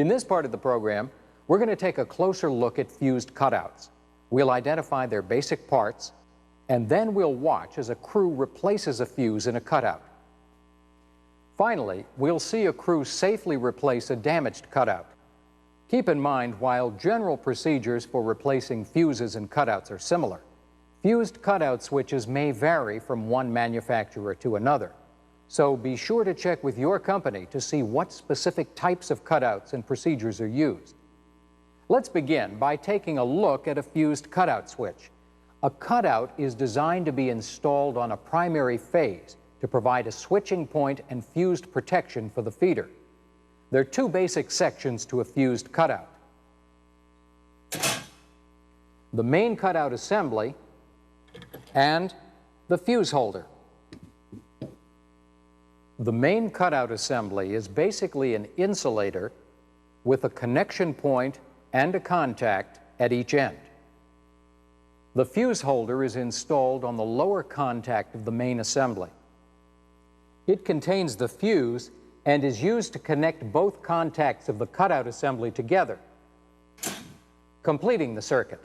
In this part of the program, we're going to take a closer look at fused cutouts. We'll identify their basic parts, and then we'll watch as a crew replaces a fuse in a cutout. Finally, we'll see a crew safely replace a damaged cutout. Keep in mind, while general procedures for replacing fuses and cutouts are similar, fused cutout switches may vary from one manufacturer to another. So be sure to check with your company to see what specific types of cutouts and procedures are used. Let's begin by taking a look at a fused cutout switch. A cutout is designed to be installed on a primary phase to provide a switching point and fused protection for the feeder. There are two basic sections to a fused cutout: the main cutout assembly and the fuse holder. The main cutout assembly is basically an insulator with a connection point and a contact at each end. The fuse holder is installed on the lower contact of the main assembly. It contains the fuse and is used to connect both contacts of the cutout assembly together, completing the circuit.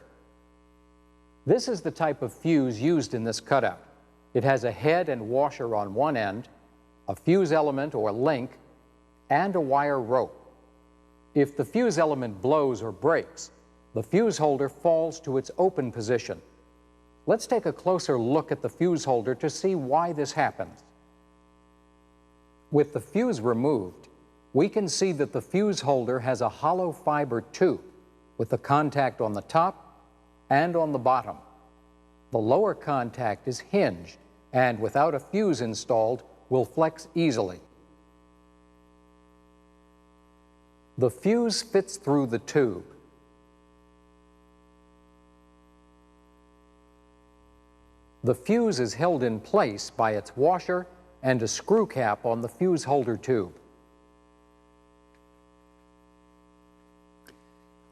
This is the type of fuse used in this cutout. It has a head and washer on one end, a fuse element or link, and a wire rope. If the fuse element blows or breaks, the fuse holder falls to its open position. Let's take a closer look at the fuse holder to see why this happens. With the fuse removed, we can see that the fuse holder has a hollow fiber tube with the contact on the top and on the bottom. The lower contact is hinged and, without a fuse installed, will flex easily. The fuse fits through the tube. The fuse is held in place by its washer and a screw cap on the fuse holder tube.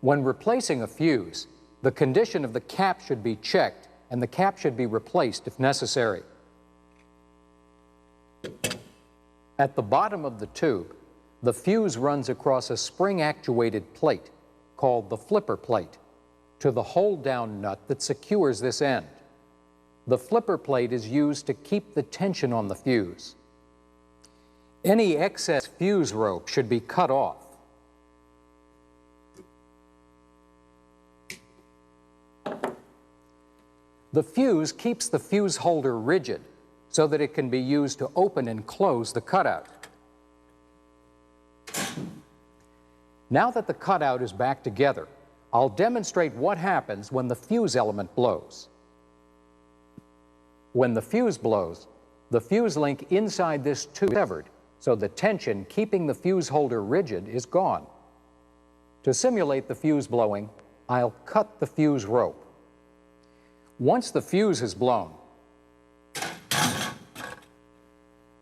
When replacing a fuse, the condition of the cap should be checked and the cap should be replaced if necessary. At the bottom of the tube, the fuse runs across a spring-actuated plate called the flipper plate to the hold-down nut that secures this end. The flipper plate is used to keep the tension on the fuse. Any excess fuse rope should be cut off. The fuse keeps the fuse holder rigid so that it can be used to open and close the cutout. Now that the cutout is back together, I'll demonstrate what happens when the fuse element blows. When the fuse blows, the fuse link inside this tube is severed, so the tension keeping the fuse holder rigid is gone. To simulate the fuse blowing, I'll cut the fuse rope. Once the fuse is blown,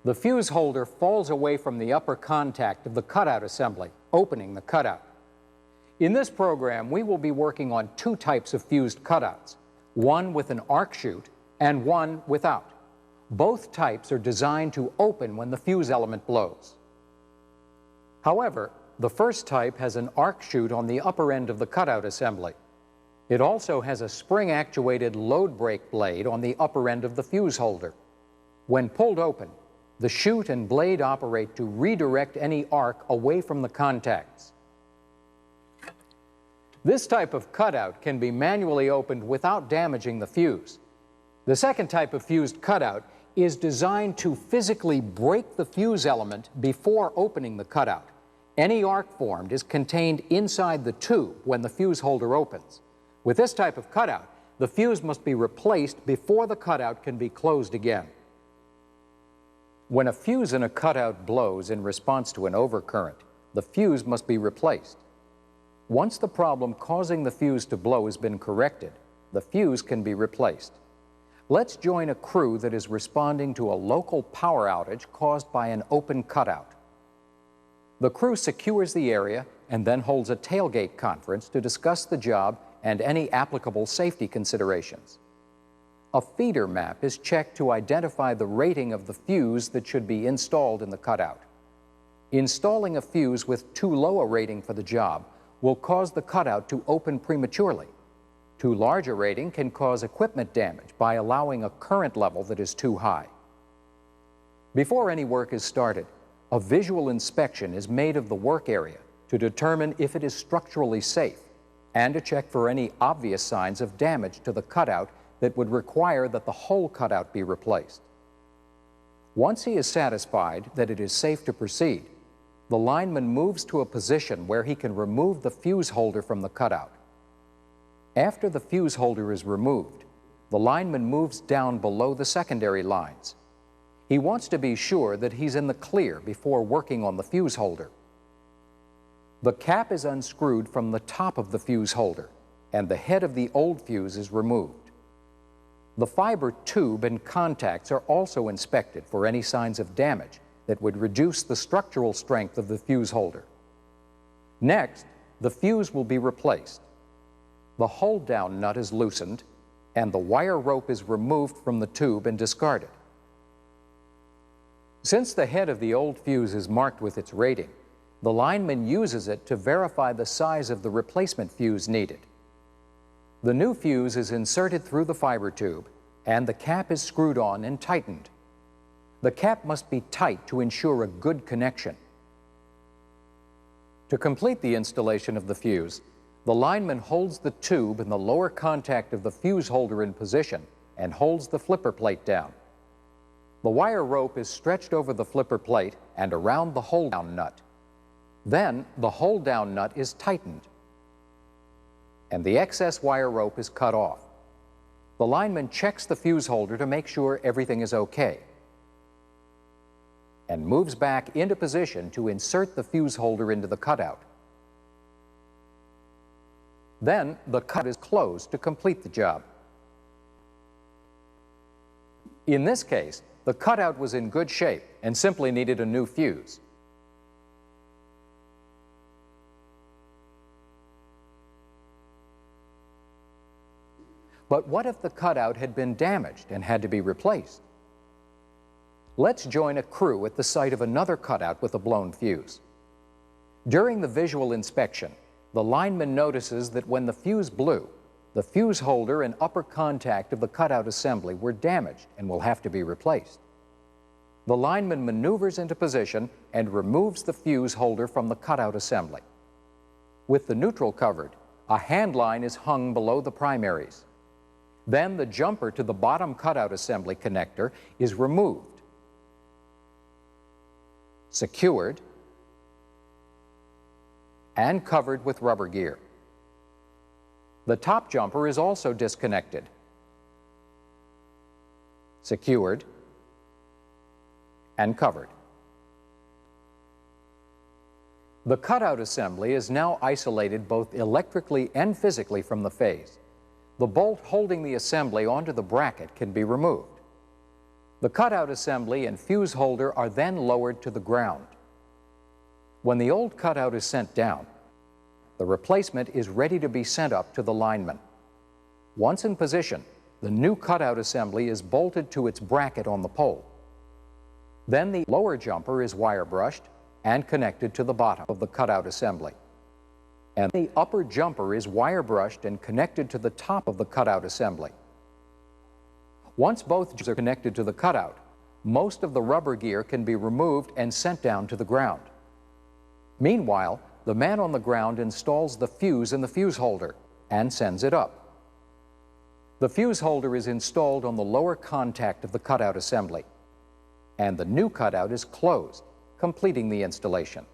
the fuse holder falls away from the upper contact of the cutout assembly, opening the cutout. In this program, we will be working on two types of fused cutouts, one with an arc chute and one without. Both types are designed to open when the fuse element blows. However, the first type has an arc chute on the upper end of the cutout assembly. It also has a spring-actuated load brake blade on the upper end of the fuse holder. When pulled open, the chute and blade operate to redirect any arc away from the contacts. This type of cutout can be manually opened without damaging the fuse. The second type of fused cutout is designed to physically break the fuse element before opening the cutout. Any arc formed is contained inside the tube when the fuse holder opens. With this type of cutout, the fuse must be replaced before the cutout can be closed again. When a fuse in a cutout blows in response to an overcurrent, the fuse must be replaced. Once the problem causing the fuse to blow has been corrected, the fuse can be replaced. Let's join a crew that is responding to a local power outage caused by an open cutout. The crew secures the area and then holds a tailgate conference to discuss the job and any applicable safety considerations. A feeder map is checked to identify the rating of the fuse that should be installed in the cutout. installing a fuse with too low a rating for the job will cause the cutout to open prematurely. Too large a rating can cause equipment damage by allowing a current level that is too high. Before any work is started, a visual inspection is made of the work area to determine if it is structurally safe and to check for any obvious signs of damage to the cutout that would require that the whole cutout be replaced. Once he is satisfied that it is safe to proceed, the lineman moves to a position where he can remove the fuse holder from the cutout. After the fuse holder is removed, the lineman moves down below the secondary lines. He wants to be sure that he's in the clear before working on the fuse holder. The cap is unscrewed from the top of the fuse holder, and the head of the old fuse is removed. The fiber tube and contacts are also inspected for any signs of damage that would reduce the structural strength of the fuse holder. Next, the fuse will be replaced. The hold-down nut is loosened, and the wire rope is removed from the tube and discarded. Since the head of the old fuse is marked with its rating, the lineman uses it to verify the size of the replacement fuse needed. The new fuse is inserted through the fiber tube, and the cap is screwed on and tightened. The cap must be tight to ensure a good connection. To complete the installation of the fuse, the lineman holds the tube in the lower contact of the fuse holder in position and holds the flipper plate down. The wire rope is stretched over the flipper plate and around the hold-down nut. Then the hold-down nut is tightened, and the excess wire rope is cut off. The lineman checks the fuse holder to make sure everything is okay and moves back into position to insert the fuse holder into the cutout. Then the cut is closed to complete the job. In this case, the cutout was in good shape and simply needed a new fuse. But what if the cutout had been damaged and had to be replaced? Let's join a crew at the site of another cutout with a blown fuse. During the visual inspection, the lineman notices that when the fuse blew, the fuse holder and upper contact of the cutout assembly were damaged and will have to be replaced. The lineman maneuvers into position and removes the fuse holder from the cutout assembly. With the neutral covered, a hand line is hung below the primaries. Then the jumper to the bottom cutout assembly connector is removed, secured, and covered with rubber gear. The top jumper is also disconnected, secured, and covered. The cutout assembly is now isolated both electrically and physically from the phase. The bolt holding the assembly onto the bracket can be removed. The cutout assembly and fuse holder are then lowered to the ground. When the old cutout is sent down, the replacement is ready to be sent up to the lineman. Once in position, the new cutout assembly is bolted to its bracket on the pole. Then the lower jumper is wire brushed and connected to the bottom of the cutout assembly. And the upper jumper is wire brushed and connected to the top of the cutout assembly. Once both jumpers are connected to the cutout, most of the rubber gear can be removed and sent down to the ground. Meanwhile, the man on the ground installs the fuse in the fuse holder and sends it up. The fuse holder is installed on the lower contact of the cutout assembly, and the new cutout is closed, completing the installation.